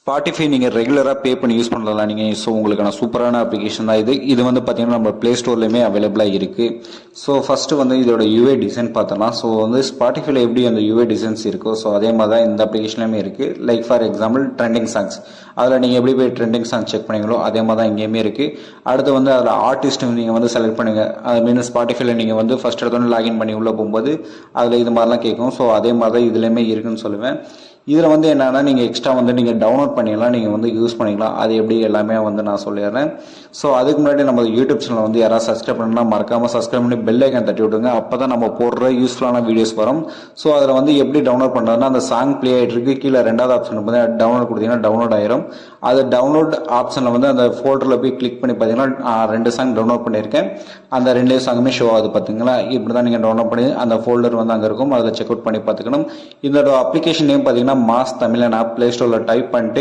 Spotify நீங்கள் ரெகுலராக பே பண்ணி யூஸ் பண்ணலாம் நீங்கள். ஸோ உங்களுக்கான சூப்பரான அப்ளிகேஷன் தான் இது. இது வந்து பார்த்தீங்கன்னா நம்ம ப்ளே ஸ்டோர்லேயுமே அவைலபிளாக இருக்குது. ஸோ ஃபஸ்ட்டு வந்து இதோட யூஏ டிசைன் பார்த்தோம்னா, ஸோ வந்து ஸ்பாட்டிஃபைல எப்படி அந்த யூஏ டிசைன்ஸ் இருக்கோ, ஸோ அதே மாதிரி தான் இந்த அப்ளிகேஷன்லையுமே இருக்குது. Like for example trending songs, அதில் நீங்கள் எப்படி போய் ட்ரெண்டிங் சாங் செக் பண்ணீங்களோ அதே மாதிரி தான் இங்கேயுமே இருக்குது. அடுத்து வந்து அதில் ஆர்டிஸ்ட் நீங்கள் வந்து செலக்ட் பண்ணுங்கள். அது மீன் ஸ்பாட்டிஃபைல நீங்கள் வந்து ஃபஸ்ட் எடுத்தோன்னு லாகின் பண்ணி உள்ளே போகும்போது அதில் இது மாதிரிலாம் கேட்கும். ஸோ அதே மாதிரி தான் இதுலேயுமே இருக்குன்னு சொல்லுவேன். இதில் வந்து என்னென்னா நீங்கள் எக்ஸ்ட்ரா வந்து நீங்கள் டவுன்லோட் பண்ணிக்கலாம், நீங்கள் வந்து யூஸ் பண்ணிக்கலாம். அது எப்படி எல்லாமே வந்து நான் சொல்லிடுறேன். ஸோ அதுக்கு முன்னாடி நம்ம யூடியூப் சேனல் வந்து யாராவது சப்ஸ்கிரைப் பண்ணால் மறக்காமல் சப்ஸ்கிரைப் பண்ணி பெல் ஐக்கான் தட்டி விட்டுருங்க. அப்போ தான் நம்ம போடுற யூஸ்ஃபுல்லான வீடியோஸ் வரும். ஸோ அதில் வந்து எப்படி டவுன்லோட் பண்ணுறதுனா, அந்த சாங் ப்ளே ஆகிட்டு இருக்கு கீழே ரெண்டாவது ஆப்ஷன் வந்து டவுன்லோட் கொடுத்தீங்கன்னா டவுன்லோட் ஆயிரும். அது டவுன்லோட் ஆப்ஷனில் வந்து அந்த ஃபோல்டரில் போய் கிளிக் பண்ணி பார்த்தீங்கன்னா 2 சாங் டவுன்லோட் பண்ணியிருக்கேன். அந்த 2 சாங்குமே ஷோ ஆகுது பார்த்தீங்களா. இப்படி தான் நீங்கள் டவுன்லோட் பண்ணி அந்த ஃபோல்டர் வந்து அங்கே இருக்கும், அதில் செக் அவுட் பண்ணி பார்த்துக்கணும். இதோட அப்ளிகேஷன் நேம் பார்த்தீங்கன்னா மாஸ் தமிழன் ஆப். ப்ளே ஸ்டோரில் டைப் பண்ணிட்டு